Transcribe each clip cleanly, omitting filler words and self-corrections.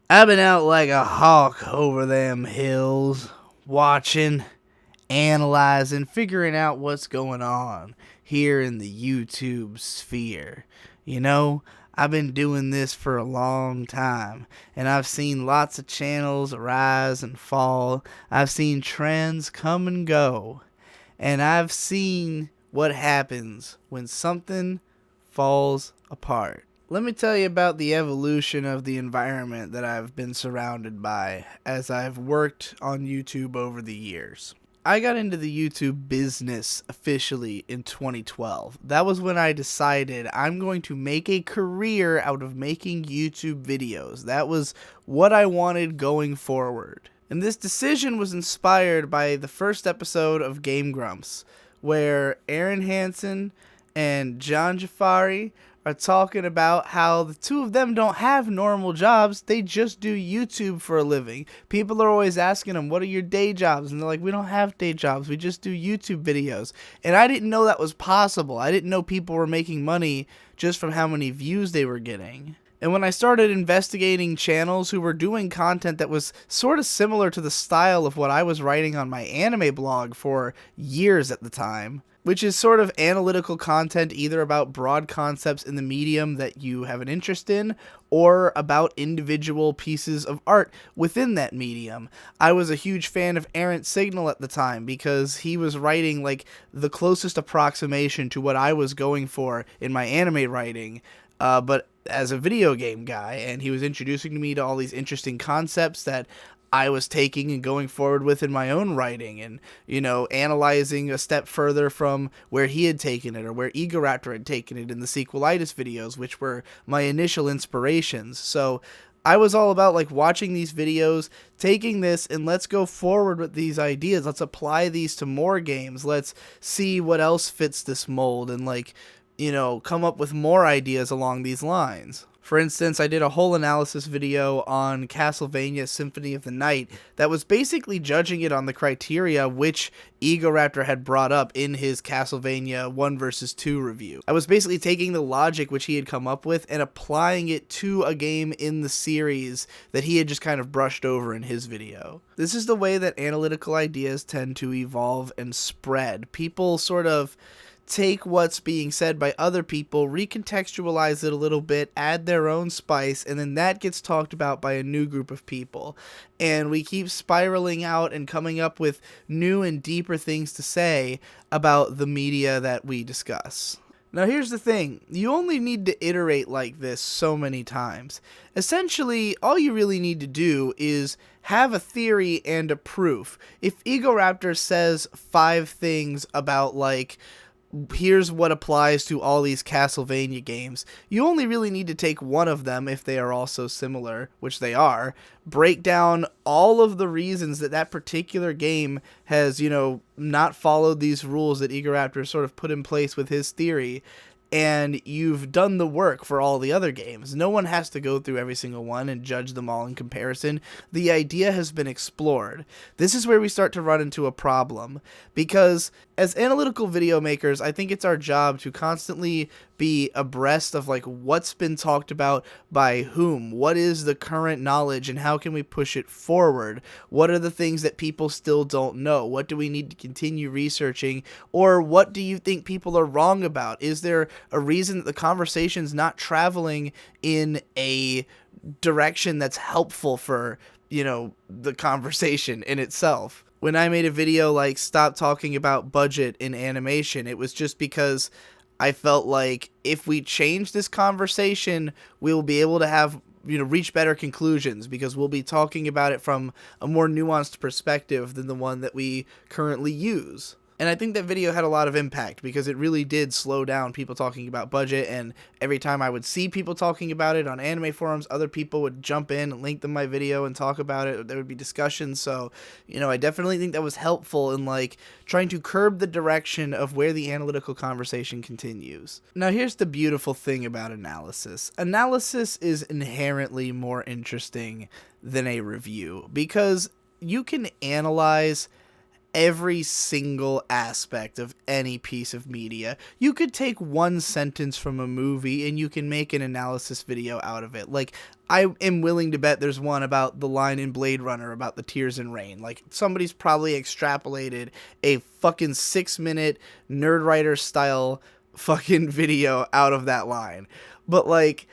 I've been out like a hawk over them hills, watching, analyzing, figuring out what's going on here in the YouTube sphere. You know, I've been doing this for a long time, and I've seen lots of channels rise and fall. I've seen trends come and go, and I've seen what happens when something falls apart. Let me tell you about the evolution of the environment that I've been surrounded by as I've worked on YouTube over the years. I got into the YouTube business officially in 2012. That was when I decided I'm going to make a career out of making YouTube videos. That was what I wanted going forward. And this decision was inspired by the first episode of Game Grumps, where Aaron Hansen and John Jafari are talking about how the two of them don't have normal jobs. They just do YouTube for a living. People are always asking them, what are your day jobs? And they're like, we don't have day jobs. We just do YouTube videos. And I didn't know that was possible. I didn't know people were making money just from how many views they were getting. And when I started investigating channels who were doing content that was sort of similar to the style of what I was writing on my anime blog for years at the time, which is sort of analytical content either about broad concepts in the medium that you have an interest in or about individual pieces of art within that medium. I was a huge fan of Errant Signal at the time because he was writing like the closest approximation to what I was going for in my anime writing, but as a video game guy, and he was introducing me to all these interesting concepts that I was taking and going forward with in my own writing, and, you know, analyzing a step further from where he had taken it or where Egoraptor had taken it in the Sequelitis videos, which were my initial inspirations. So I was all about like watching these videos, taking this, and let's go forward with these ideas. Let's apply these to more games. Let's see what else fits this mold and like, you know, come up with more ideas along these lines. For instance, I did a whole analysis video on Castlevania Symphony of the Night that was basically judging it on the criteria which Egoraptor had brought up in his Castlevania 1 vs. 2 review. I was basically taking the logic which he had come up with and applying it to a game in the series that he had just kind of brushed over in his video. This is the way that analytical ideas tend to evolve and spread. People sort of take what's being said by other people, recontextualize it a little bit, add their own spice, and then that gets talked about by a new group of people. And we keep spiraling out and coming up with new and deeper things to say about the media that we discuss. Now here's the thing, you only need to iterate like this so many times. Essentially, all you really need to do is have a theory and a proof. If Egoraptor says 5 things about like, here's what applies to all these Castlevania games, you only really need to take one of them if they are all so similar, which they are, break down all of the reasons that that particular game has, you know, not followed these rules that Egoraptor sort of put in place with his theory, and you've done the work for all the other games. No one has to go through every single one and judge them all in comparison. The idea has been explored. This is where we start to run into a problem, because as analytical video makers, I think it's our job to constantly be abreast of like what's been talked about by whom, what is the current knowledge, and how can we push it forward? What are the things that people still don't know? What do we need to continue researching? Or what do you think people are wrong about? Is there a reason that the conversation's not traveling in a direction that's helpful for, you know, the conversation in itself? When I made a video like stop talking about budget in animation, it was just because I felt like if we change this conversation, we will be able to have, you know, reach better conclusions because we'll be talking about it from a more nuanced perspective than the one that we currently use. And I think that video had a lot of impact because it really did slow down people talking about budget, and every time I would see people talking about it on anime forums, other people would jump in and link them my video and talk about it. There would be discussions, so, you know, I definitely think that was helpful in, like, trying to curb the direction of where the analytical conversation continues. Now, here's the beautiful thing about analysis. Analysis is inherently more interesting than a review because you can analyze every single aspect of any piece of media. You could take one sentence from a movie and you can make an analysis video out of it. Like, I am willing to bet there's one about the line in Blade Runner about the tears in rain. Like, somebody's probably extrapolated a fucking 6-minute Nerdwriter style fucking video out of that line. But, like,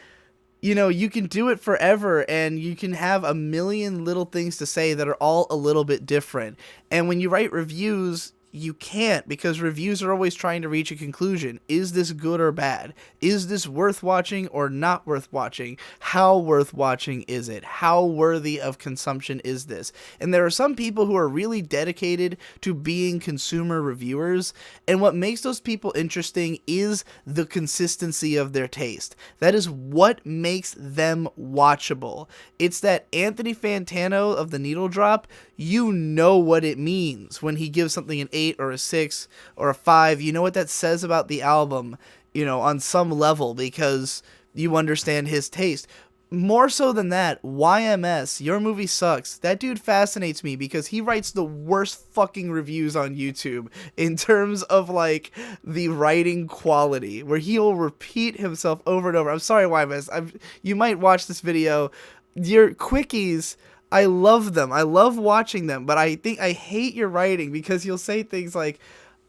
you know, you can do it forever, and you can have a million little things to say that are all a little bit different. And when you write reviews, you can't, because reviews are always trying to reach a conclusion. Is this good or bad? Is this worth watching or not worth watching? How worth watching is it? How worthy of consumption is this? And there are some people who are really dedicated to being consumer reviewers, and what makes those people interesting is the consistency of their taste. That is what makes them watchable. It's that Anthony Fantano of The Needle Drop. You know what it means when he gives something an 8 or a 6 or a 5. You know what that says about the album, you know, on some level, because you understand his taste. More so than that, YMS, Your Movie Sucks. That dude fascinates me because he writes the worst fucking reviews on YouTube in terms of, like, the writing quality, where he'll repeat himself over and over. I'm sorry, YMS. You might watch this video. Your quickies, I love them. I love watching them, but I hate your writing because you'll say things like,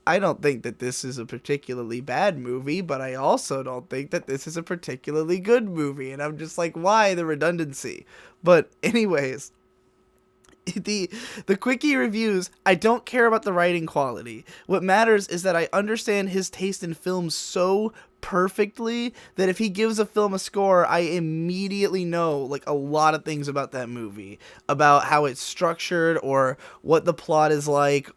I don't think that this is a particularly bad movie, but I also don't think that this is a particularly good movie. And I'm just like, why the redundancy? But anyways, the quickie reviews, I don't care about the writing quality. What matters is that I understand his taste in films so perfectly that if he gives a film a score, I immediately know, like, a lot of things about that movie, about how it's structured or what the plot is like,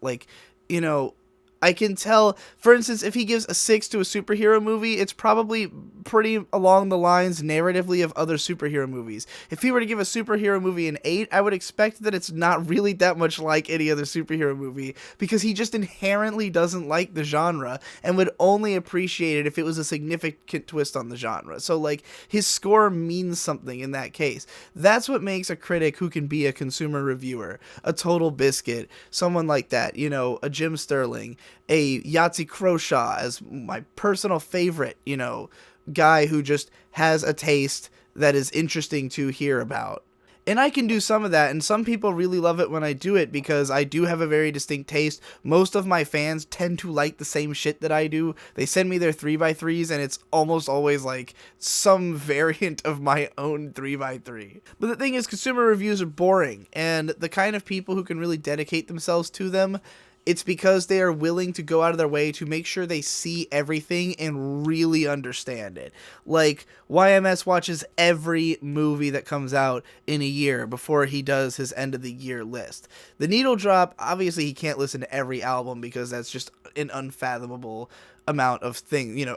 you know, I can tell, for instance, if he gives a 6 to a superhero movie, it's probably pretty along the lines narratively of other superhero movies. If he were to give a superhero movie an 8, I would expect that it's not really that much like any other superhero movie, because he just inherently doesn't like the genre and would only appreciate it if it was a significant twist on the genre. So, like, his score means something in that case. That's what makes a critic who can be a consumer reviewer, a Total Biscuit, someone like that, you know, a Jim Sterling, a Yahtzee Croshaw as my personal favorite, you know, guy who just has a taste that is interesting to hear about. And I can do some of that, and some people really love it when I do it because I do have a very distinct taste. Most of my fans tend to like the same shit that I do. They send me their 3x3s, and it's almost always like some variant of my own 3x3. But the thing is, consumer reviews are boring, and the kind of people who can really dedicate themselves to them, it's because they are willing to go out of their way to make sure they see everything and really understand it. Like, YMS watches every movie that comes out in a year before he does his end of the year list. The Needle Drop, obviously he can't listen to every album because that's just an unfathomable amount of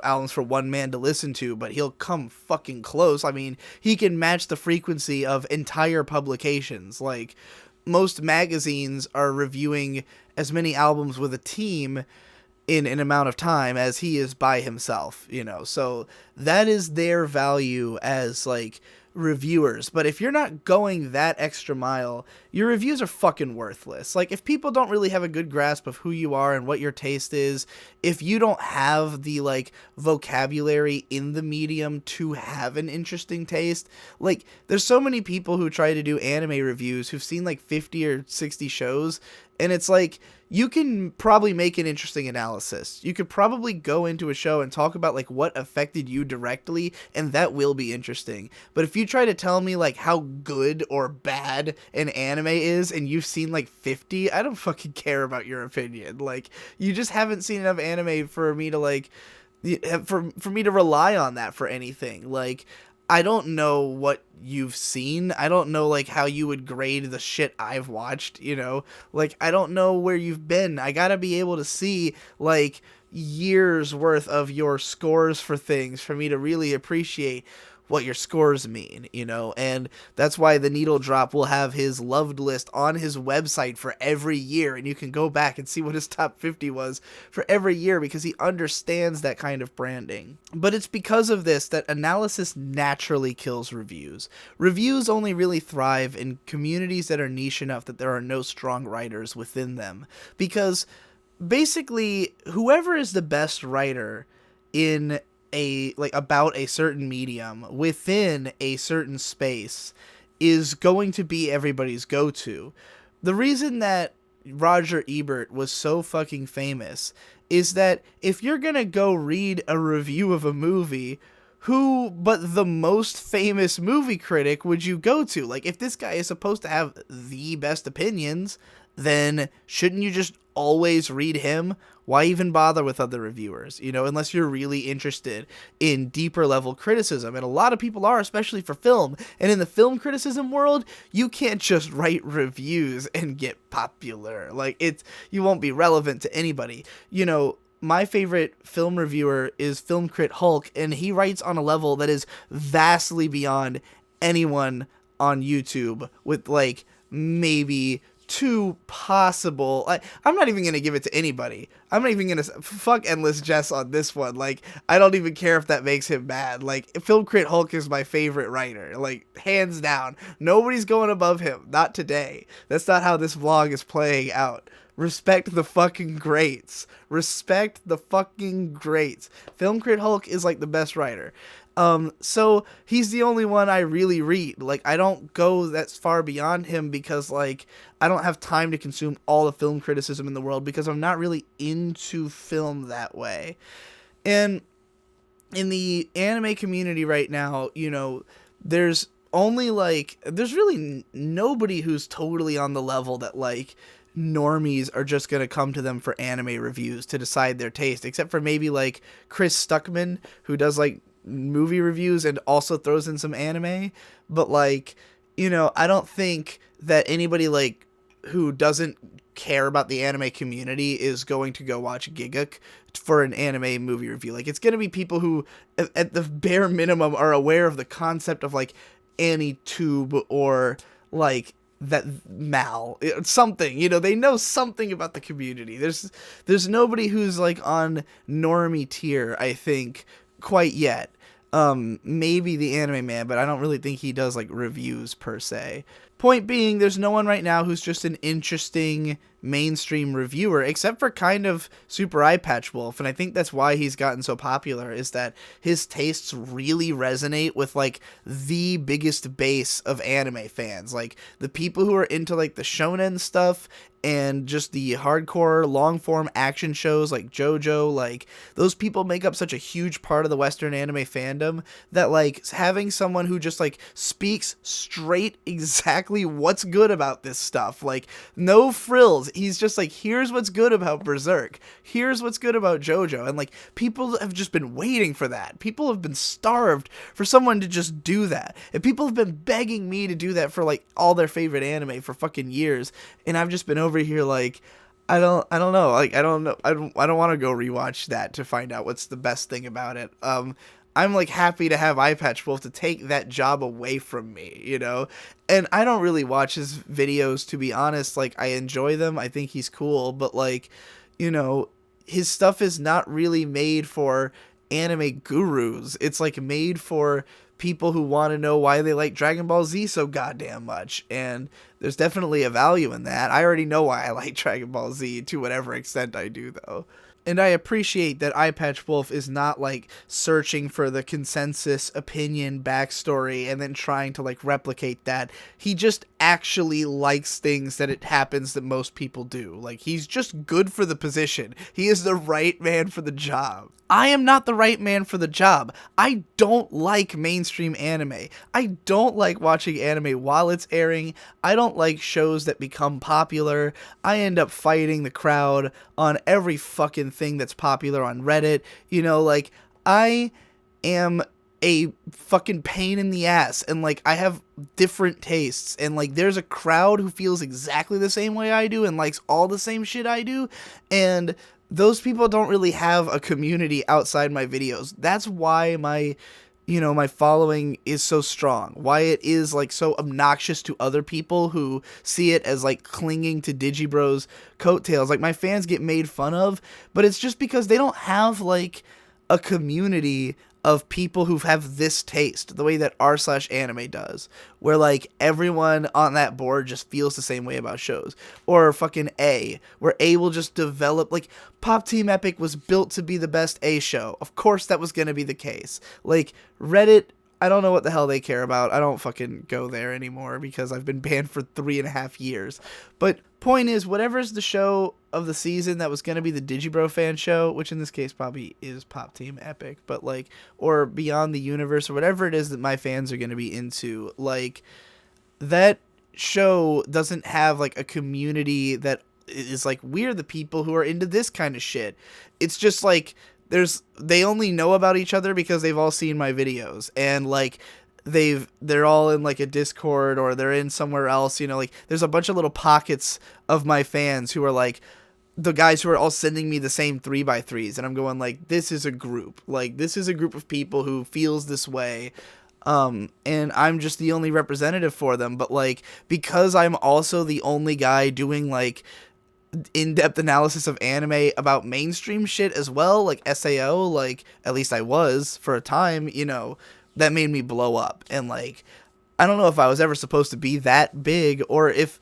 albums for one man to listen to, but he'll come fucking close. I mean, he can match the frequency of entire publications. Like, most magazines are reviewing as many albums with a team in an amount of time as he is by himself, you know. So that is their value as, like, reviewers. But if you're not going that extra mile, your reviews are fucking worthless. Like, if people don't really have a good grasp of who you are and what your taste is, if you don't have the, like, vocabulary in the medium to have an interesting taste, like, there's so many people who try to do anime reviews who've seen like 50 or 60 shows, and it's like, you can probably make an interesting analysis. You could probably go into a show and talk about, like, what affected you directly, and that will be interesting. But if you try to tell me, like, how good or bad an anime is, and you've seen, like, 50, I don't fucking care about your opinion. Like, you just haven't seen enough anime for me to, like, for me to rely on that for anything. Like, I don't know what you've seen. I don't know, like, how you would grade the shit I've watched, you know? Like, I don't know where you've been. I gotta be able to see, like, years worth of your scores for things for me to really appreciate what your scores mean, you know, and that's why the Needle Drop will have his loved list on his website for every year, and you can go back and see what his top 50 was for every year because he understands that kind of branding. But it's because of this that analysis naturally kills reviews. Reviews only really thrive in communities that are niche enough that there are no strong writers within them, because basically whoever is the best writer in about a certain medium within a certain space is going to be everybody's go-to. The reason that Roger Ebert was so fucking famous is that if you're gonna go read a review of a movie, who but the most famous movie critic would you go to? Like, if this guy is supposed to have the best opinions, then shouldn't you just always read him? Why even bother with other reviewers, you know, unless you're really interested in deeper level criticism? And a lot of people are, especially for film. And in the film criticism world, you can't just write reviews and get popular. Like, you won't be relevant to anybody. You know, my favorite film reviewer is Film Crit Hulk, and he writes on a level that is vastly beyond anyone on YouTube, with like maybe two possible. I'm not even gonna give it to anybody. I'm not even gonna fuck Endless Jess on this one. Like, I don't even care if that makes him mad. Like, Film Crit Hulk is my favorite writer, like, hands down. Nobody's going above him. Not today. That's not how this vlog is playing out. Respect the fucking greats. Respect the fucking greats. Film Crit Hulk is like the best writer. So he's the only one I really read. Like, I don't go that far beyond him because, like, I don't have time to consume all the film criticism in the world because I'm not really into film that way. And in the anime community right now, you know, there's really nobody who's totally on the level that, like, normies are just gonna come to them for anime reviews to decide their taste, except for maybe, like, Chris Stuckman, who does, like, movie reviews and also throws in some anime. But, like, you know, I don't think that anybody, like, who doesn't care about the anime community is going to go watch Giguk for an anime movie review. Like, it's gonna be people who at the bare minimum are aware of the concept of, like, AniTube or, like, that Mal something, you know, they know something about the community. There's nobody who's, like, on normie tier, I think, quite yet. Maybe the Anime Man, but I don't really think he does, like, reviews per se. Point being, there's no one right now who's just an interesting mainstream reviewer, except for kind of Super Eye Patch Wolf, and I think that's why he's gotten so popular, is that his tastes really resonate with, like, the biggest base of anime fans. Like, the people who are into, like, the shonen stuff and just the hardcore long-form action shows like JoJo, like, those people make up such a huge part of the Western anime fandom that, like, having someone who just, like, speaks straight exactly what's good about this stuff, like, no frills, he's just like, here's what's good about Berserk, here's what's good about JoJo, and, like, people have just been waiting for that. People have been starved for someone to just do that, and people have been begging me to do that for, like, all their favorite anime for fucking years, and I've just been over here like, I don't know, like, I don't want to go rewatch that to find out what's the best thing about it. I'm, like, happy to have Eye Patch Wolf to take that job away from me, you know? And I don't really watch his videos, to be honest. Like, I enjoy them, I think he's cool, but, like, you know, his stuff is not really made for anime gurus. It's, like, made for people who want to know why they like Dragon Ball Z so goddamn much, and there's definitely a value in that. I already know why I like Dragon Ball Z to whatever extent I do, though. And I appreciate that Eye Patch Wolf is not, like, searching for the consensus opinion backstory and then trying to, like, replicate that. He just actually likes things that it happens that most people do. Like, he's just good for the position. He is the right man for the job. I am not the right man for the job. I don't like mainstream anime. I don't like watching anime while it's airing. I don't like shows that become popular. I end up fighting the crowd on every fucking thing that's popular on Reddit. You know, like, I am a fucking pain in the ass, and, like, I have different tastes, and, like, there's a crowd who feels exactly the same way I do and likes all the same shit I do, and those people don't really have a community outside my videos. That's why my my following is so strong, why it is like so obnoxious to other people who see it as like clinging to Digibro's coattails. Like, my fans get made fun of, but it's just because they don't have like a community of people who have this taste the way that r/anime does, where like everyone on that board just feels the same way about shows. Or fucking where A will just develop, like, Pop Team Epic was built to be the best A show. Of course that was going to be the case. Like, Reddit, I don't know what the hell they care about. I don't fucking go there anymore because I've been banned for 3.5 years. But point is, whatever's the show of the season that was going to be the Digibro fan show, which in this case probably is Pop Team Epic, but like, or Beyond the Universe, or whatever it is that my fans are going to be into, like, that show doesn't have like a community that is like, we're the people who are into this kind of shit. It's just like, they only know about each other because they've all seen my videos, and like they're all in like a Discord, or they're in somewhere else, like there's a bunch of little pockets of my fans who are like the guys who are all sending me the same 3x3s, and I'm going like, this is a group of people who feels this way. And I'm just the only representative for them. But like, because I'm also the only guy doing like in-depth analysis of anime about mainstream shit as well, like SAO, like, at least I was for a time, that made me blow up. And like, I don't know if I was ever supposed to be that big, or if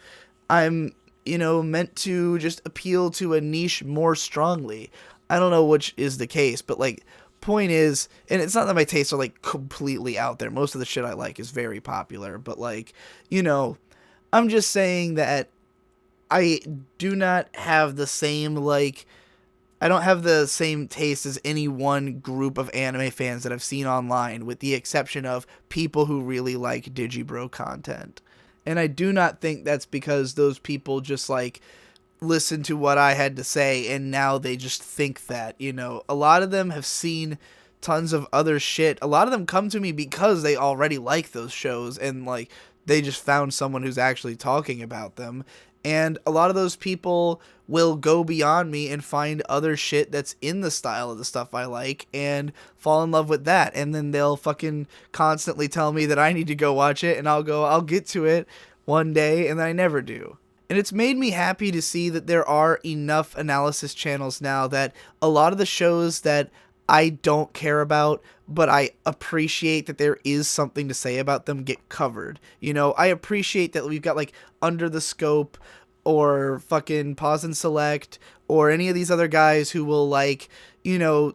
I'm, meant to just appeal to a niche more strongly. I don't know which is the case, but like, point is, and it's not that my tastes are like completely out there. Most of the shit I like is very popular, but like, I'm just saying that I do not have the same, like, I don't have the same taste as any one group of anime fans that I've seen online, with the exception of people who really like Digibro content. And I do not think that's because those people just, like, listen to what I had to say and now they just think that, A lot of them have seen tons of other shit. A lot of them come to me because they already like those shows, and, like, they just found someone who's actually talking about them. And a lot of those people will go beyond me and find other shit that's in the style of the stuff I like and fall in love with that. And then they'll fucking constantly tell me that I need to go watch it, and I'll get to it one day, and then I never do. And it's made me happy to see that there are enough analysis channels now that a lot of the shows that I don't care about, but I appreciate that there is something to say about them, get covered. I appreciate that we've got like Under the Scope, or fucking Pause and Select, or any of these other guys who will like,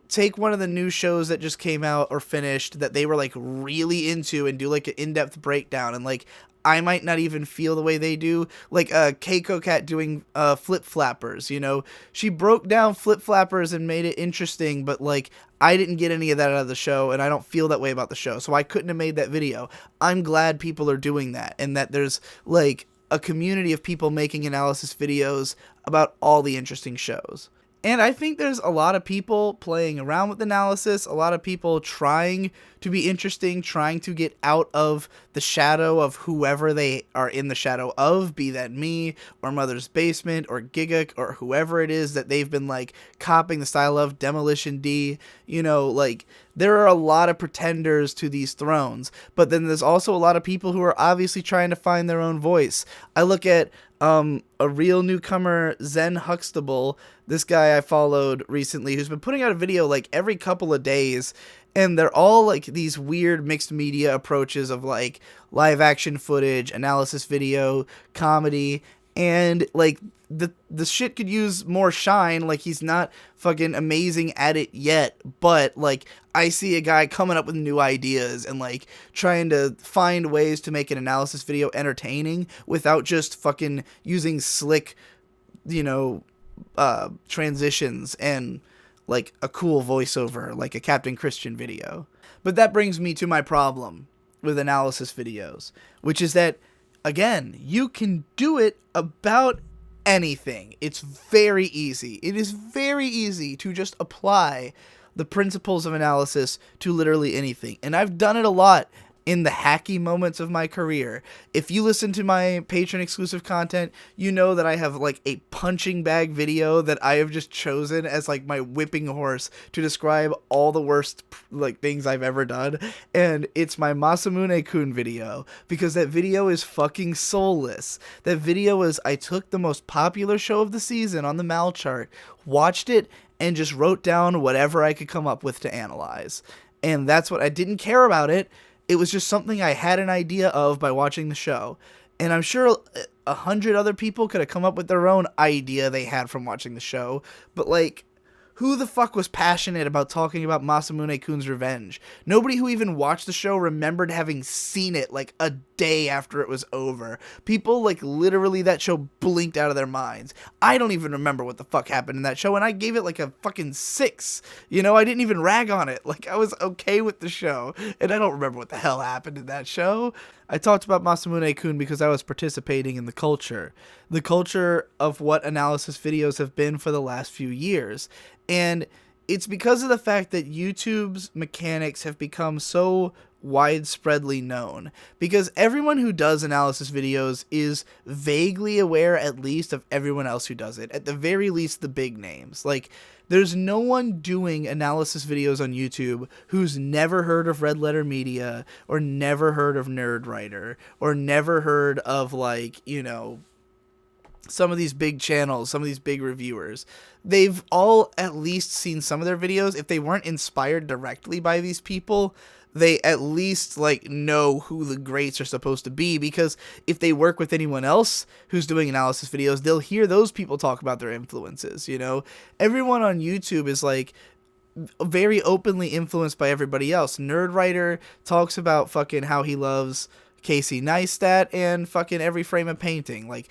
take one of the new shows that just came out or finished that they were like really into and do like an in-depth breakdown, and like, I might not even feel the way they do. Like Keiko Cat doing Flip Flappers, She broke down Flip Flappers and made it interesting, but like, I didn't get any of that out of the show, and I don't feel that way about the show, so I couldn't have made that video. I'm glad people are doing that, and that there's like a community of people making analysis videos about all the interesting shows. And I think there's a lot of people playing around with analysis, a lot of people trying to be interesting, trying to get out of the shadow of whoever they are in the shadow of, be that me, or Mother's Basement, or Giga, or whoever it is that they've been, like, copying the style of, Demolition D, like, there are a lot of pretenders to these thrones, but then there's also a lot of people who are obviously trying to find their own voice. I look at a real newcomer, Zen Huxtable, this guy I followed recently, who's been putting out a video like every couple of days, and they're all like these weird mixed media approaches of like live action footage, analysis video, comedy, and like the shit could use more shine. Like, he's not fucking amazing at it yet, but like, I see a guy coming up with new ideas and like trying to find ways to make an analysis video entertaining without just fucking using slick, transitions and like a cool voiceover, like a Captain Christian video. But that brings me to my problem with analysis videos, which is that, again, you can do it about anything. It's very easy. It is very easy to just apply the principles of analysis to literally anything. And I've done it a lot, in the hacky moments of my career. If you listen to my Patreon exclusive content, you know that I have like a punching bag video that I have just chosen as like my whipping horse to describe all the worst like things I've ever done. And it's my Masamune-kun video, because that video is fucking soulless. That video is, I took the most popular show of the season on the Mal chart, watched it, and just wrote down whatever I could come up with to analyze. And that's what I didn't care about it. It was just something I had an idea of by watching the show. And I'm sure 100 other people could have come up with their own idea they had from watching the show. But, like, who the fuck was passionate about talking about Masamune-kun's revenge? Nobody who even watched the show remembered having seen it, like, a day after it was over. People, like, literally that show blinked out of their minds. I don't even remember what the fuck happened in that show, and I gave it, like, a fucking 6. You know, I didn't even rag on it. Like, I was okay with the show, and I don't remember what the hell happened in that show. I talked about Masamune-kun because I was participating in the culture of what analysis videos have been for the last few years. And it's because of the fact that YouTube's mechanics have become so widespreadly known, because everyone who does analysis videos is vaguely aware at least of everyone else who does it, at the very least the big names. Like, there's no one doing analysis videos on YouTube who's never heard of Red Letter Media, or never heard of Nerdwriter, or never heard of, like, you know, some of these big channels, some of these big reviewers. They've all at least seen some of their videos. If they weren't inspired directly by these people, they at least, like, know who the greats are supposed to be, because if they work with anyone else who's doing analysis videos, they'll hear those people talk about their influences, you know? Everyone on YouTube is, like, very openly influenced by everybody else. Nerdwriter talks about fucking how he loves Casey Neistat and fucking Every Frame of Painting. Like,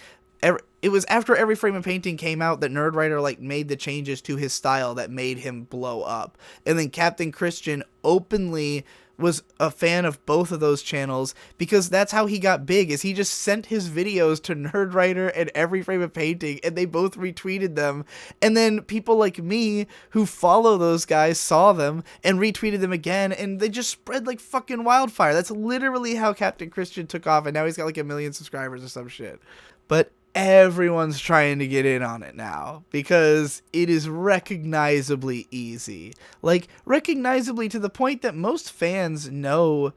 it was after Every Frame of Painting came out that Nerdwriter, like, made the changes to his style that made him blow up. And then Captain Christian openly was a fan of both of those channels, because that's how he got big, is he just sent his videos to Nerdwriter and Every Frame of Painting, and they both retweeted them. And then people like me who follow those guys saw them and retweeted them again, and they just spread like fucking wildfire. That's literally how Captain Christian took off, and now he's got like 1 million subscribers or some shit. But everyone's trying to get in on it now, because it is recognizably easy. Like, recognizably to the point that most fans know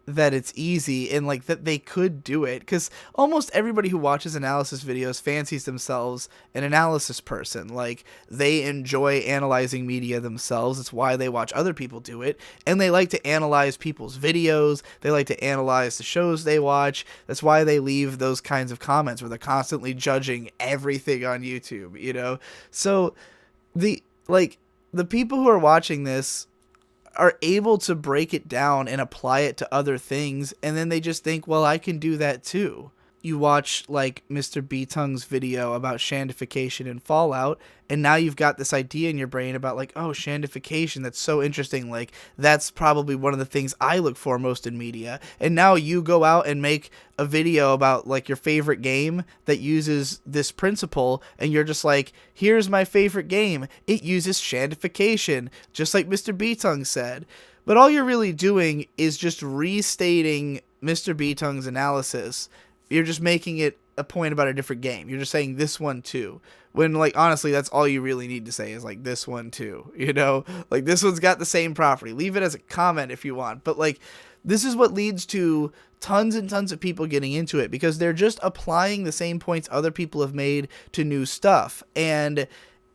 that it's easy, and like that they could do it, because almost everybody who watches analysis videos fancies themselves an analysis person. Like, they enjoy analyzing media themselves. It's why they watch other people do it, and they like to analyze people's videos. They like to analyze the shows they watch. That's why they leave those kinds of comments where they're constantly judging everything on YouTube, you know? So the people who are watching this are able to break it down and apply it to other things, and then they just think, well, I can do that too. You watch, like, Mr. B-Tongue's video about shandification and Fallout, and now you've got this idea in your brain about, like, oh, shandification, that's so interesting. Like, that's probably one of the things I look for most in media. And now you go out and make a video about, like, your favorite game that uses this principle, and you're just like, here's my favorite game. It uses shandification, just like Mr. B-Tongue said. But all you're really doing is just restating Mr. B-Tongue's analysis. You're just making it a point about a different game. You're just saying this one too. When, like, honestly, that's all you really need to say is, like, this one too. You know? Like, this one's got the same property. Leave it as a comment if you want. But, like, this is what leads to tons and tons of people getting into it, because they're just applying the same points other people have made to new stuff. And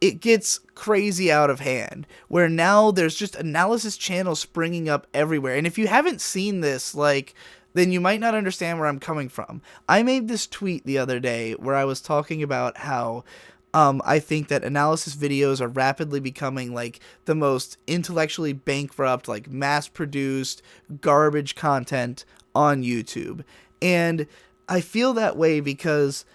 it gets crazy out of hand, where now there's just analysis channels springing up everywhere. And if you haven't seen this, like, then you might not understand where I'm coming from. I made this tweet the other day where I was talking about how I think that analysis videos are rapidly becoming, like, the most intellectually bankrupt, like, mass-produced garbage content on YouTube. And I feel that way because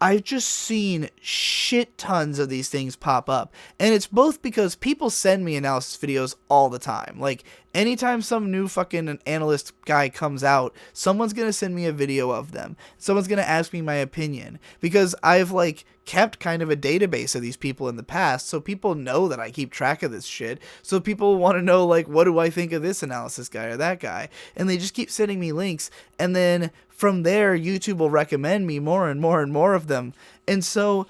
I've just seen shit tons of these things pop up. And it's both because people send me analysis videos all the time. Like, Anytime some new fucking analyst guy comes out, someone's going to send me a video of them. Someone's going to ask me my opinion, because I've like kept kind of a database of these people in the past, so people know that I keep track of this shit. So people want to know, like, what do I think of this analysis guy or that guy? And they just keep sending me links, and then from there YouTube will recommend me more and more and more of them. And so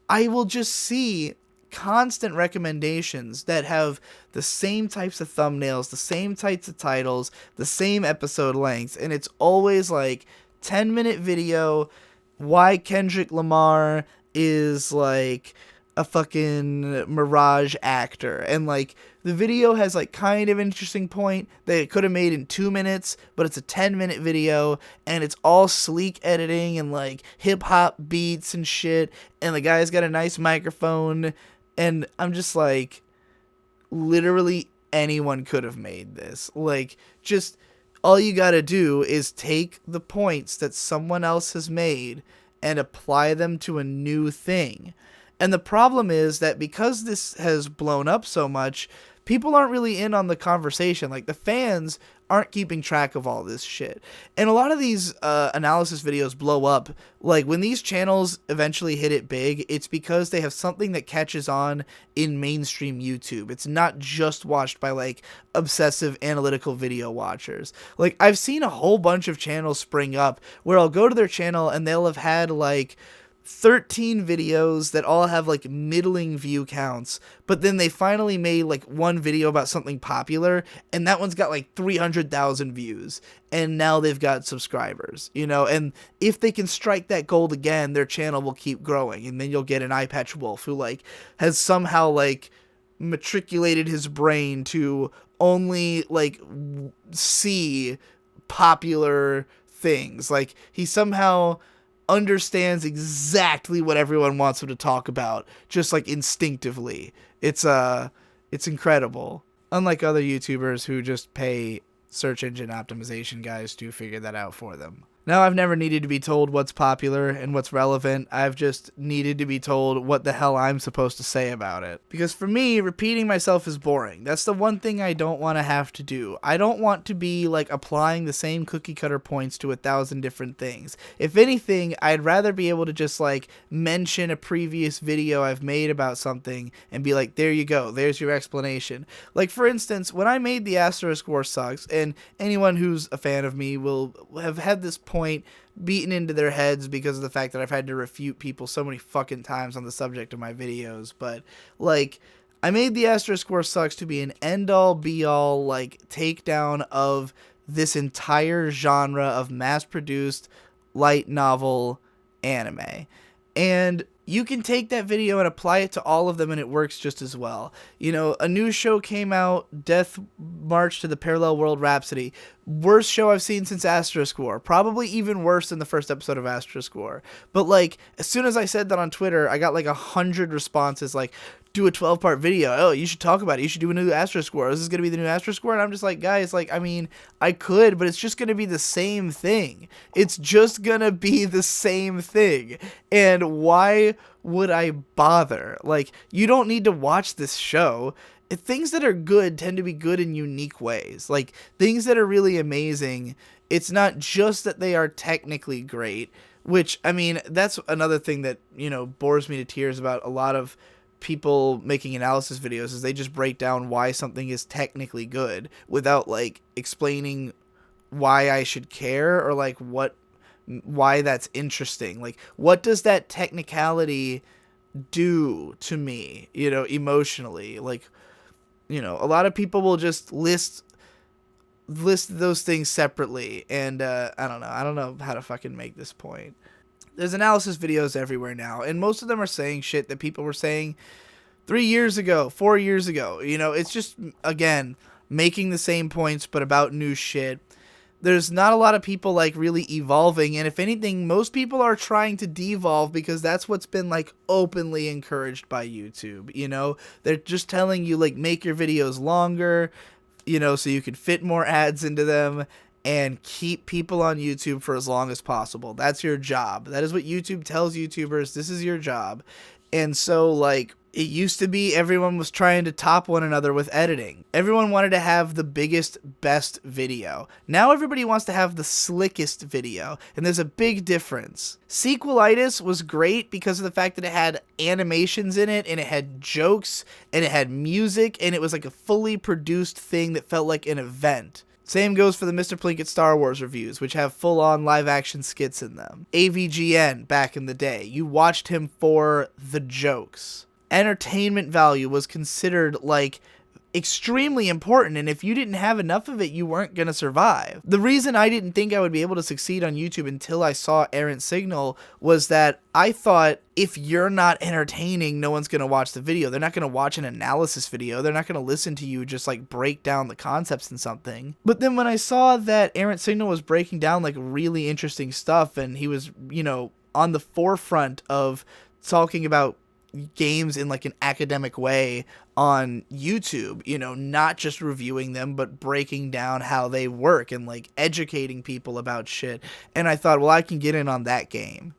I will just see constant recommendations that have the same types of thumbnails, the same types of titles, the same episode lengths, and it's always like 10-minute video, why Kendrick Lamar is like a fucking Mirage actor, and like the video has like kind of an interesting point that it could have made in 2 minutes, but it's a 10-minute video, and it's all sleek editing and like hip hop beats and shit, and the guy's got a nice microphone. And I'm just like, literally anyone could have made this. Like, just all you gotta do is take the points that someone else has made and apply them to a new thing. And the problem is that because this has blown up so much, people aren't really in on the conversation. Like, the fans aren't keeping track of all this shit. And a lot of these analysis videos blow up. Like, when these channels eventually hit it big, it's because they have something that catches on in mainstream YouTube. It's not just watched by, like, obsessive analytical video watchers. Like, I've seen a whole bunch of channels spring up where I'll go to their channel and they'll have had, like, 13 videos that all have like middling view counts, but then they finally made like one video about something popular, and that one's got like 300,000 views, and now they've got subscribers, you know. And if they can strike that gold again, their channel will keep growing, and then you'll get an Eye Patch Wolf who like has somehow like matriculated his brain to only like see popular things. Like, he somehow understands exactly what everyone wants him to talk about, just like instinctively. It's incredible. Unlike other YouTubers who just pay search engine optimization guys to figure that out for them. Now, I've never needed to be told what's popular and what's relevant. I've just needed to be told what the hell I'm supposed to say about it. Because for me, repeating myself is boring. That's the one thing I don't want to have to do. I don't want to be like applying the same cookie cutter points to 1,000 different things. If anything, I'd rather be able to just like mention a previous video I've made about something and be like, there you go, there's your explanation. Like, for instance, when I made the Asterisk War Sucks, and anyone who's a fan of me will have had this point beaten into their heads because of the fact that I've had to refute people so many fucking times on the subject of my videos, but like, I made the Asterisk War Sucks to be an end-all be-all like takedown of this entire genre of mass-produced light novel anime. And you can take that video and apply it to all of them, and it works just as well. You know, a new show came out, Death March to the Parallel World Rhapsody. Worst show I've seen since Asterisk War. Probably even worse than the first episode of Asterisk War. But, like, as soon as I said that on Twitter, I got, like, 100 responses, like, do a 12-part video. Oh, you should talk about it. You should do a new Asterisk War. Is this going to be the new Asterisk War? And I'm just like, guys, like, I mean, I could, but it's just going to be the same thing. It's just going to be the same thing. And why would I bother? Like, you don't need to watch this show. Things that are good tend to be good in unique ways. Like, things that are really amazing, it's not just that they are technically great, which, I mean, that's another thing that, you know, bores me to tears about a lot of people making analysis videos, is they just break down why something is technically good without like explaining why I should care, or like why that's interesting. Like, what does that technicality do to me, you know, emotionally? Like, you know, a lot of people will just list those things separately, and I don't know how to fucking make this point. There's analysis videos everywhere now, and most of them are saying shit that people were saying 3 years ago, 4 years ago. You know, it's just, again, making the same points, but about new shit. There's not a lot of people, like, really evolving, and if anything, most people are trying to devolve, because that's what's been, like, openly encouraged by YouTube, you know? They're just telling you, like, make your videos longer, you know, so you can fit more ads into them, and keep people on YouTube for as long as possible. That's your job. That is what YouTube tells YouTubers. This is your job. And so, like, It used to be everyone was trying to top one another with editing. Everyone wanted to have the biggest, best video. Now everybody wants to have the slickest video, and there's a big difference. Sequelitis was great because of the fact that it had animations in it, and it had jokes, and it had music, and it was like a fully produced thing that felt like an event. Same goes for the Mr. Plinkett Star Wars reviews, which have full-on live-action skits in them. AVGN, back in the day, you watched him for the jokes. Entertainment value was considered like extremely important, and if you didn't have enough of it, you weren't going to survive. The reason I didn't think I would be able to succeed on YouTube until I saw Errant Signal was that I thought if you're not entertaining, no one's going to watch the video. They're not going to watch an analysis video. They're not going to listen to you just like break down the concepts in something. But then when I saw that Errant Signal was breaking down like really interesting stuff, and he was, you know, on the forefront of talking about games in like an academic way on YouTube, you know, not just reviewing them, but breaking down how they work and like educating people about shit. And I thought, well, I can get in on that game.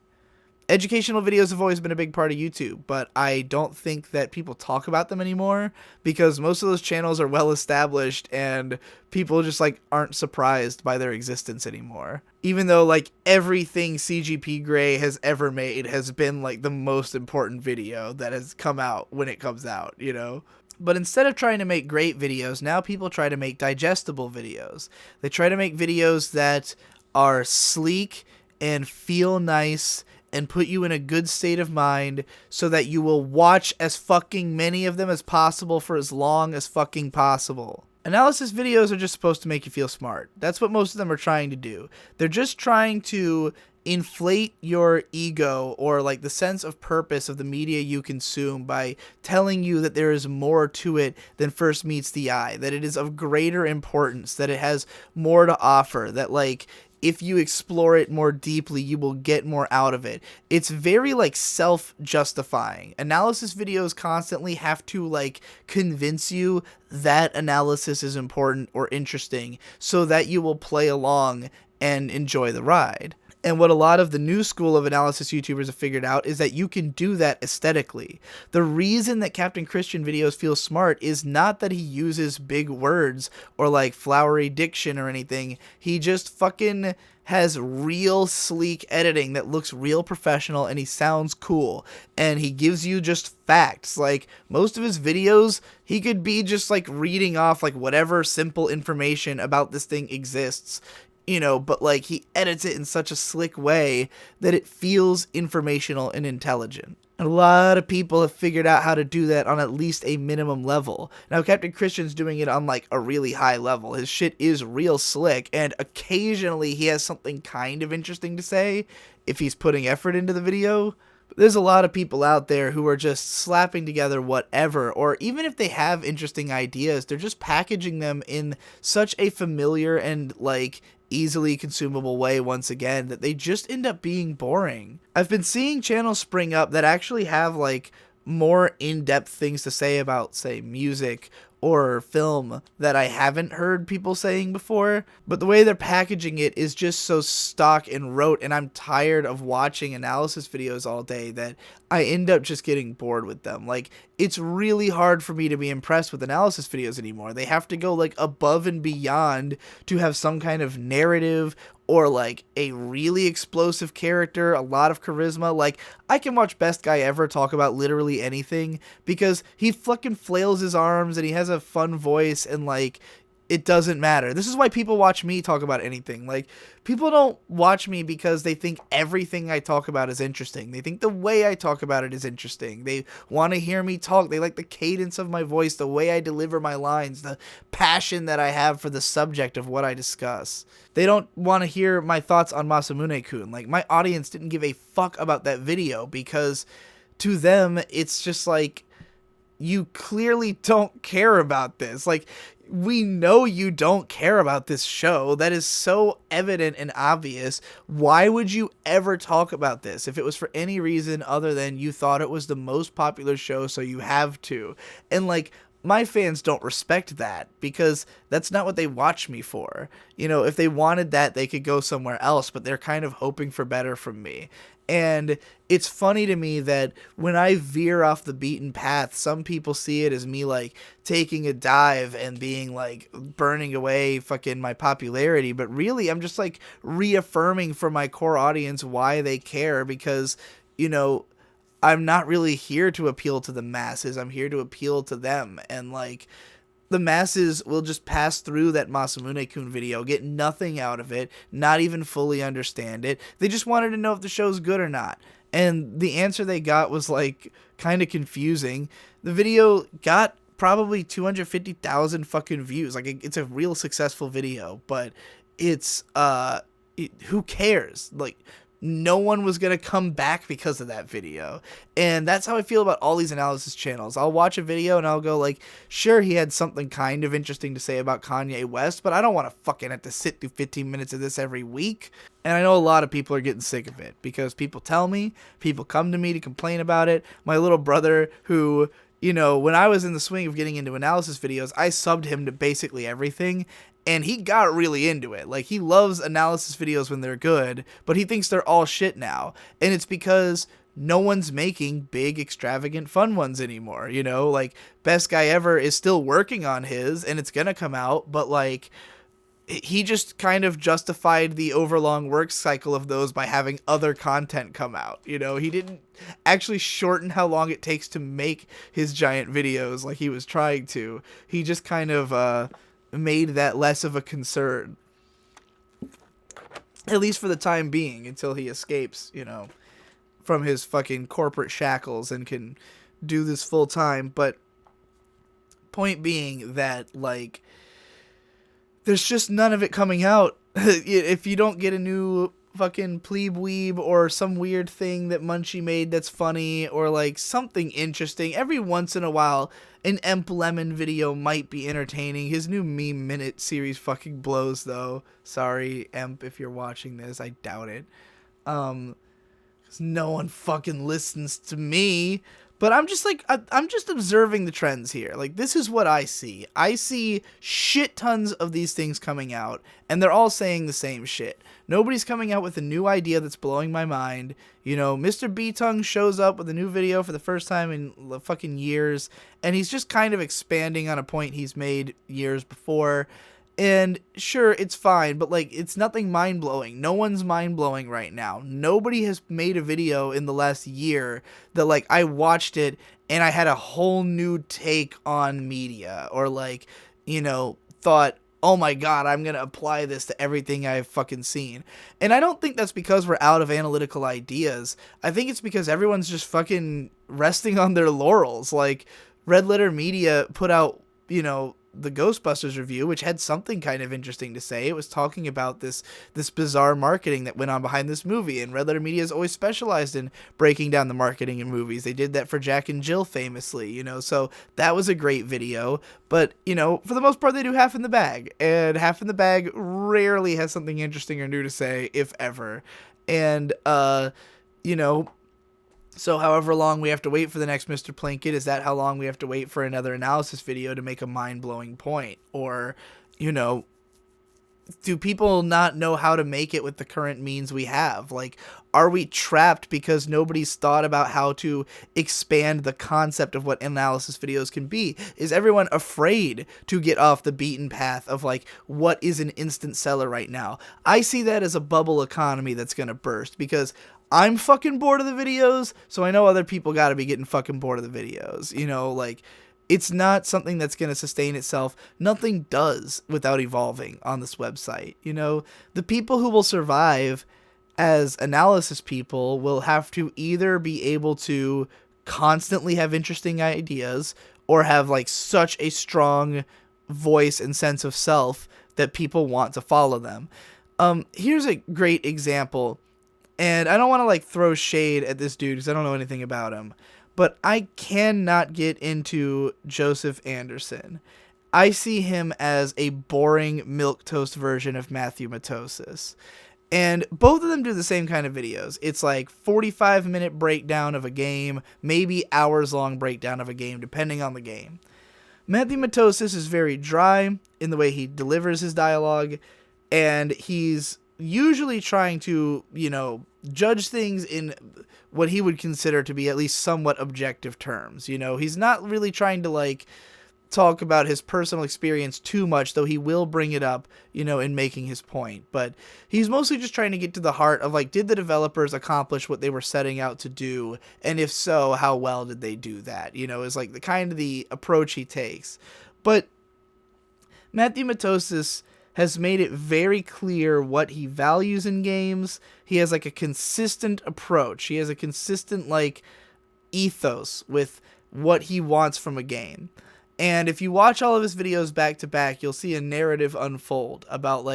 Educational videos have always been a big part of YouTube, but I don't think that people talk about them anymore because most of those channels are well established and people just like aren't surprised by their existence anymore. Even though like everything CGP Grey has ever made has been like the most important video that has come out when it comes out, you know? But instead of trying to make great videos, now people try to make digestible videos. They try to make videos that are sleek and feel nice and put you in a good state of mind so that you will watch as fucking many of them as possible for as long as fucking possible. Analysis videos are just supposed to make you feel smart. That's what most of them are trying to do. They're just trying to inflate your ego or like the sense of purpose of the media you consume by telling you that there is more to it than first meets the eye, that it is of greater importance, that it has more to offer, that like if you explore it more deeply, you will get more out of it. It's very like self-justifying. Analysis videos constantly have to like convince you that analysis is important or interesting so that you will play along and enjoy the ride. And what a lot of the new school of analysis YouTubers have figured out is that you can do that aesthetically. The reason that Captain Christian videos feel smart is not that he uses big words or like flowery diction or anything. He just fucking has real sleek editing that looks real professional and he sounds cool. And he gives you just facts. Like most of his videos, he could be just like reading off like whatever simple information about this thing exists. You know, but like he edits it in such a slick way that it feels informational and intelligent. And a lot of people have figured out how to do that on at least a minimum level. Now, Captain Christian's doing it on like a really high level. His shit is real slick, and occasionally he has something kind of interesting to say if he's putting effort into the video. But there's a lot of people out there who are just slapping together whatever, or even if they have interesting ideas, they're just packaging them in such a familiar and like easily consumable way once again that they just end up being boring. I've been seeing channels spring up that actually have like more in-depth things to say about, say, music or film that I haven't heard people saying before, but the way they're packaging it is just so stock and rote, and I'm tired of watching analysis videos all day that I end up just getting bored with them. Like, it's really hard for me to be impressed with analysis videos anymore. They have to go like above and beyond to have some kind of narrative or like a really explosive character, a lot of charisma. Like, I can watch Best Guy Ever talk about literally anything because he fucking flails his arms and he has a fun voice and like it doesn't matter. This is why people watch me talk about anything. Like, people don't watch me because they think everything I talk about is interesting. They think the way I talk about it is interesting. They want to hear me talk. They like the cadence of my voice, the way I deliver my lines, the passion that I have for the subject of what I discuss. They don't want to hear my thoughts on Masamune-kun. Like, my audience didn't give a fuck about that video because to them, it's just like, you clearly don't care about this. Like, we know you don't care about this show. That is so evident and obvious. Why would you ever talk about this if it was for any reason other than you thought it was the most popular show, so you have to? And like, my fans don't respect that because that's not what they watch me for. You know, if they wanted that, they could go somewhere else, but they're kind of hoping for better from me. And it's funny to me that when I veer off the beaten path, some people see it as me like taking a dive and being like burning away fucking my popularity. But really, I'm just like reaffirming for my core audience why they care because, you know, I'm not really here to appeal to the masses. I'm here to appeal to them. And like, the masses will just pass through that Masamune-kun video, get nothing out of it, not even fully understand it. They just wanted to know if the show's good or not. And the answer they got was like kind of confusing. The video got probably 250,000 fucking views. Like, it's a real successful video, but it's who cares? Like, no one was going to come back because of that video. And that's how I feel about all these analysis channels. I'll watch a video and I'll go like, sure, he had something kind of interesting to say about Kanye West, but I don't want to fucking have to sit through 15 minutes of this every week. And I know a lot of people are getting sick of it because people tell me, people come to me to complain about it. My little brother who, you know, when I was in the swing of getting into analysis videos, I subbed him to basically everything. And he got really into it. Like, he loves analysis videos when they're good, but he thinks they're all shit now. And it's because no one's making big, extravagant, fun ones anymore. You know, like, Best Guy Ever is still working on his, and it's gonna come out, but, like, he just kind of justified the overlong work cycle of those by having other content come out. You know, he didn't actually shorten how long it takes to make his giant videos like he was trying to. He just kind of, made that less of a concern, at least for the time being, until he escapes, you know, from his fucking corporate shackles and can do this full time. But point being that, like, there's just none of it coming out. If you don't get a new fucking plebe weeb or some weird thing that Munchie made that's funny or like something interesting, every once in a while an Emp Lemon video might be entertaining. His new Meme Minute series fucking blows though. Sorry, Emp, if you're watching this. I doubt it. 'Cause no one fucking listens to me. But I'm just like, I'm just observing the trends here. Like, this is what I see. I see shit tons of these things coming out, and they're all saying the same shit. Nobody's coming out with a new idea that's blowing my mind. You know, Mr. B-Tongue shows up with a new video for the first time in fucking years, and he's just kind of expanding on a point he's made years before. And sure, it's fine, but like, it's nothing mind-blowing. No one's mind-blowing right now. Nobody has made a video in the last year that like I watched it and I had a whole new take on media, or like, you know, thought, oh my god, I'm gonna apply this to everything I've fucking seen. And I don't think that's because we're out of analytical ideas. I think it's because everyone's just fucking resting on their laurels. Like, Red Letter Media put out, you know, the Ghostbusters review, which had something kind of interesting to say. It was talking about this bizarre marketing that went on behind this movie, and Red Letter Media has always specialized in breaking down the marketing in movies. They did that for Jack and Jill famously, you know, so that was a great video. But, you know, for the most part, they do Half in the Bag, and Half in the Bag rarely has something interesting or new to say, if ever. And, you know, so however long we have to wait for the next Mr. Plinkett, is that how long we have to wait for another analysis video to make a mind-blowing point? Or, you know, do people not know how to make it with the current means we have? Like, are we trapped because nobody's thought about how to expand the concept of what analysis videos can be? Is everyone afraid to get off the beaten path of, like, what is an instant seller right now? I see that as a bubble economy that's gonna burst, because I'm fucking bored of the videos, so I know other people gotta be getting fucking bored of the videos. You know, like, it's not something that's gonna sustain itself. Nothing does without evolving on this website. You know, the people who will survive as analysis people will have to either be able to constantly have interesting ideas, or have, like, such a strong voice and sense of self that people want to follow them. Here's a great example. And I don't want to, like, throw shade at this dude because I don't know anything about him. But I cannot get into Joseph Anderson. I see him as a boring milquetoast version of Matthew Matosis. And both of them do the same kind of videos. It's like 45-minute breakdown of a game, maybe hours-long breakdown of a game, depending on the game. Matthew Matosis is very dry in the way he delivers his dialogue, and he's usually trying to, judge things in what he would consider to be at least somewhat objective terms. He's not really trying to, talk about his personal experience too much, though he will bring it up, in making his point. But he's mostly just trying to get to the heart of, did the developers accomplish what they were setting out to do? And if so, how well did they do that? Is the kind of the approach he takes. But Matthew Matosis has made it very clear what he values in games. He has a consistent approach. He has a consistent ethos with what he wants from a game. And if you watch all of his videos back to back, you'll see a narrative unfold about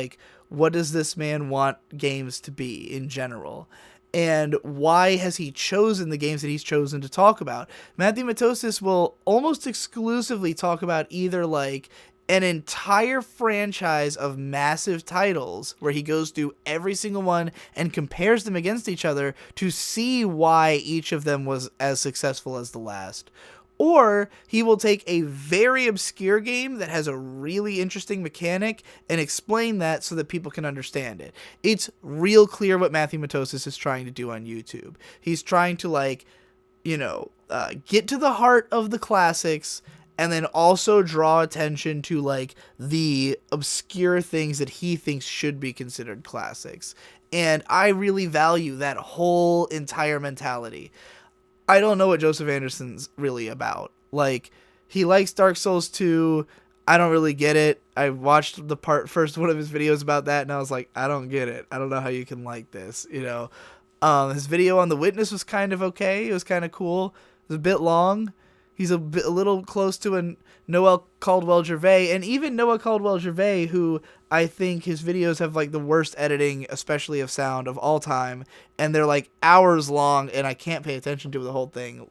what does this man want games to be in general, and why has he chosen the games that he's chosen to talk about. Matthew Matosis will almost exclusively talk about either an entire franchise of massive titles where he goes through every single one and compares them against each other to see why each of them was as successful as the last. Or he will take a very obscure game that has a really interesting mechanic and explain that so that people can understand it. It's real clear what Matthew Matosis is trying to do on YouTube. He's trying to get to the heart of the classics, and then also draw attention to the obscure things that he thinks should be considered classics. And I really value that whole entire mentality. I don't know what Joseph Anderson's really about. He likes Dark Souls 2. I don't really get it. I watched the first one of his videos about that, and I was like, I don't get it. I don't know how you can like this, His video on The Witness was kind of okay. It was kind of cool. It was a bit long. He's a little close to a Noel Caldwell-Gervais, and even Noel Caldwell-Gervais, who I think his videos have the worst editing, especially of sound, of all time, and they're hours long, and I can't pay attention to the whole thing.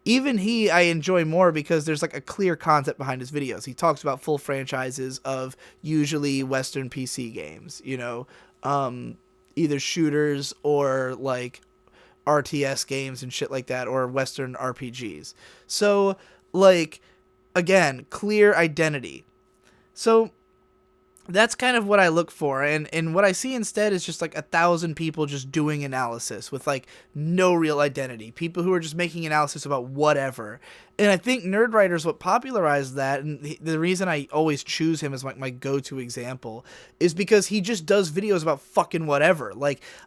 Even he, I enjoy more because there's a clear concept behind his videos. He talks about full franchises of usually Western PC games, either shooters or RTS games and shit like that, or Western RPGs. So, again, clear identity. So, that's kind of what I look for, and what I see instead is just 1,000 people just doing analysis with no real identity. People who are just making analysis about whatever. And I think Nerdwriter is what popularized that, and the reason I always choose him as my go-to example is because he just does videos about fucking whatever.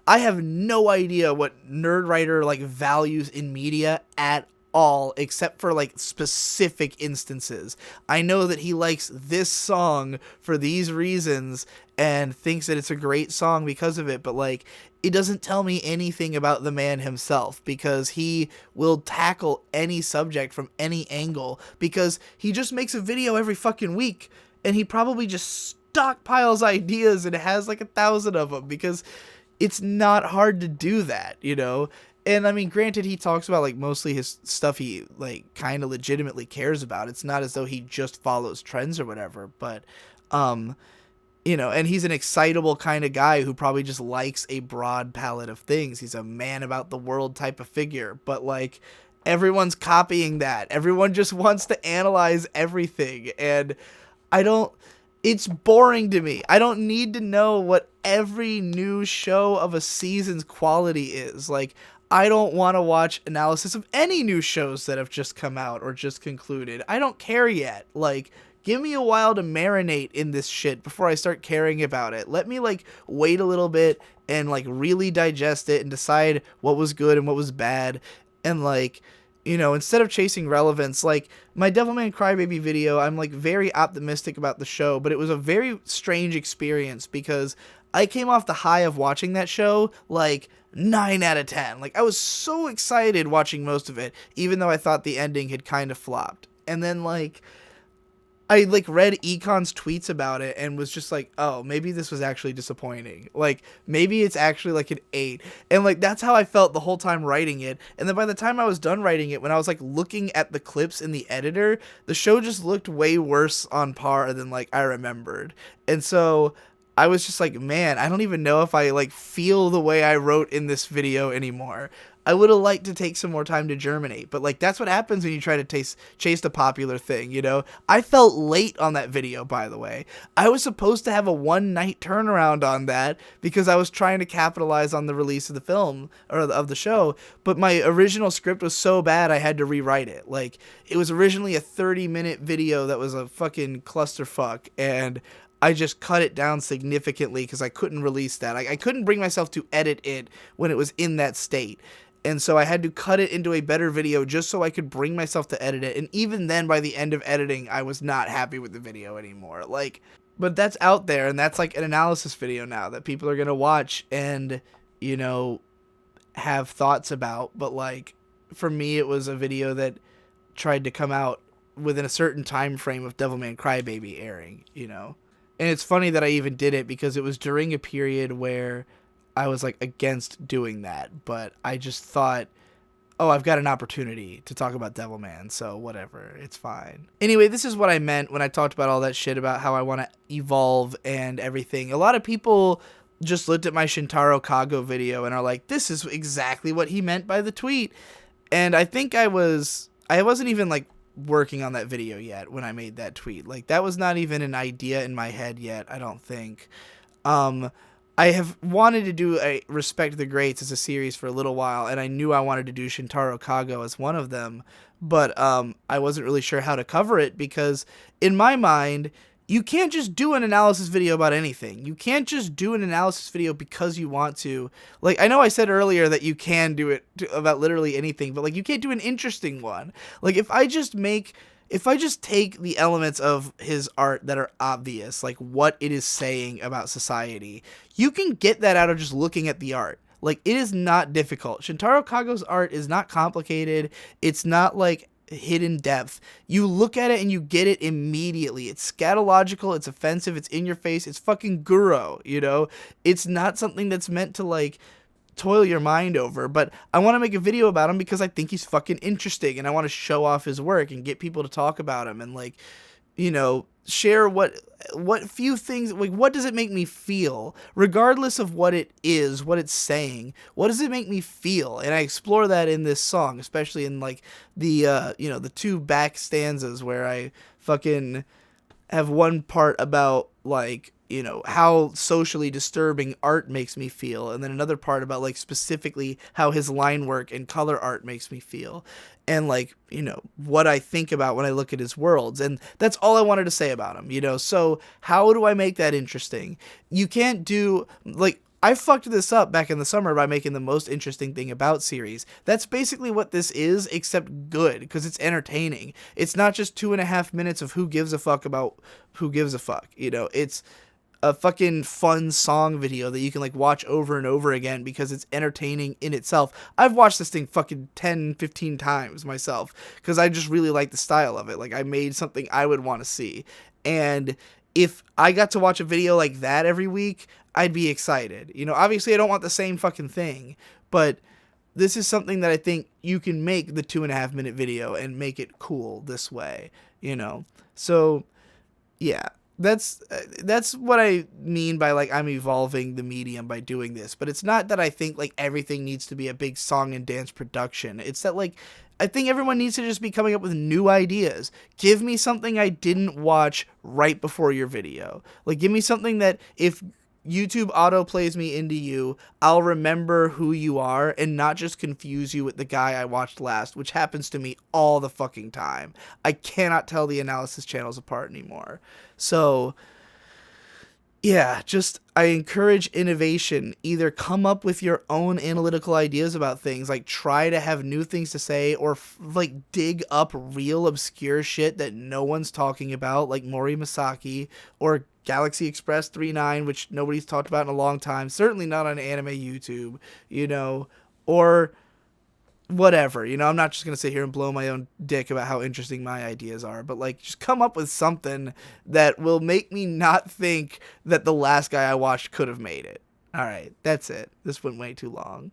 I have no idea what Nerdwriter values in media at all, except for specific instances. I know that he likes this song for these reasons and thinks that it's a great song because of it, but it doesn't tell me anything about the man himself, because he will tackle any subject from any angle, because he just makes a video every fucking week, and he probably just stockpiles ideas and has 1,000 of them, because it's not hard to do that, And I mean, granted, he talks about mostly his stuff he kind of legitimately cares about. It's not as though he just follows trends or whatever, but and he's an excitable kind of guy who probably just likes a broad palette of things. He's a man about the world type of figure, but everyone's copying that. Everyone just wants to analyze everything, and it's boring to me. I don't need to know what every new show of a season's quality is. I don't want to watch analysis of any new shows that have just come out or just concluded. I don't care yet. Give me a while to marinate in this shit before I start caring about it. Let me wait a little bit and really digest it and decide what was good and what was bad. And instead of chasing relevance, my Devilman Crybaby video, I'm very optimistic about the show, but it was a very strange experience because I came off the high of watching that show 9 out of 10. I was so excited watching most of it, even though I thought the ending had kind of flopped. And then I read Econ's tweets about it and was just oh, maybe this was actually disappointing. Maybe it's actually an 8. And that's how I felt the whole time writing it. And then by the time I was done writing it, when I was looking at the clips in the editor, the show just looked way worse on par than I remembered. And so I was just like, man, I don't even know if I like feel the way I wrote in this video anymore. I would have liked to take some more time to germinate, but like that's what happens when you try to chase the popular thing, you know? I felt late on that video, by the way. I was supposed to have a one night turnaround on that because I was trying to capitalize on the release of the film or of the show, but my original script was so bad I had to rewrite it. Like it was originally a 30-minute video that was a fucking clusterfuck, and I just cut it down significantly because I couldn't release that. I couldn't bring myself to edit it when it was in that state. And so I had to cut it into a better video just so I could bring myself to edit it. And even then, by the end of editing, I was not happy with the video anymore. Like, but that's out there, and that's like an analysis video now that people are going to watch and, you know, have thoughts about. But like, for me, it was a video that tried to come out within a certain time frame of Devilman Crybaby airing, you know. And it's funny that I even did it because it was during a period where I was like against doing that, but I just thought, oh, I've got an opportunity to talk about Devilman, so whatever, it's fine. Anyway, this is what I meant when I talked about all that shit about how I want to evolve and everything. A lot of people just looked at my Shintaro Kago video and are like, this is exactly what he meant by the tweet. And I think I wasn't even like working on that video yet when I made that tweet. Like that was not even an idea in my head yet, I don't think. I have wanted to do a Respect the Greats as a series for a little while, and I knew I wanted to do Shintaro Kago as one of them, but I wasn't really sure how to cover it because in my mind, you can't just do an analysis video about anything. You can't just do an analysis video because you want to. Like, I know I said earlier that you can do it about literally anything, but like you can't do an interesting one. Like if I just take the elements of his art that are obvious, like what it is saying about society, you can get that out of just looking at the art. Like, it is not difficult. Shintaro Kago's art is not complicated. It's not, like, hidden depth. You look at it and you get it immediately. It's scatological, it's offensive, it's in your face, it's fucking Guro, you know? It's not something that's meant to, like, toil your mind over, but I want to make a video about him because I think he's fucking interesting and I want to show off his work and get people to talk about him and, like, you know, share what few things, like, what does it make me feel regardless of what it is, what it's saying, what does it make me feel? And I explore that in this song, especially in like the you know, the two back stanzas where I fucking have one part about, like, you know, how socially disturbing art makes me feel, and then another part about, like, specifically how his line work and color art makes me feel, and, like, you know, what I think about when I look at his worlds, and that's all I wanted to say about him, you know. So how do I make that interesting? You can't do, like, I fucked this up back in the summer by making the most interesting thing about series. That's basically what this is, except good, because it's entertaining. It's not just 2.5 minutes of who gives a fuck about who gives a fuck, you know. It's a fucking fun song video that you can, like, watch over and over again because it's entertaining in itself. I've watched this thing fucking 10, 15 times myself because I just really like the style of it. Like, I made something I would want to see. And if I got to watch a video like that every week, I'd be excited. You know, obviously I don't want the same fucking thing, but this is something that I think you can make the 2.5 minute video and make it cool this way, you know? So yeah. That's what I mean by, like, I'm evolving the medium by doing this. But it's not that I think, like, everything needs to be a big song and dance production. It's that, like, I think everyone needs to just be coming up with new ideas. Give me something I didn't watch right before your video. Like, give me something that if YouTube auto plays me into you, I'll remember who you are and not just confuse you with the guy I watched last, which happens to me all the fucking time. I cannot tell the analysis channels apart anymore. So yeah, just, I encourage innovation. Either come up with your own analytical ideas about things, like try to have new things to say, or like dig up real obscure shit that no one's talking about, like Mori Masaki, or Galaxy Express 39, which nobody's talked about in a long time, certainly not on anime YouTube, you know, or whatever, you know. I'm not just going to sit here and blow my own dick about how interesting my ideas are, but, like, just come up with something that will make me not think that the last guy I watched could have made it. All right, that's it. This went way too long.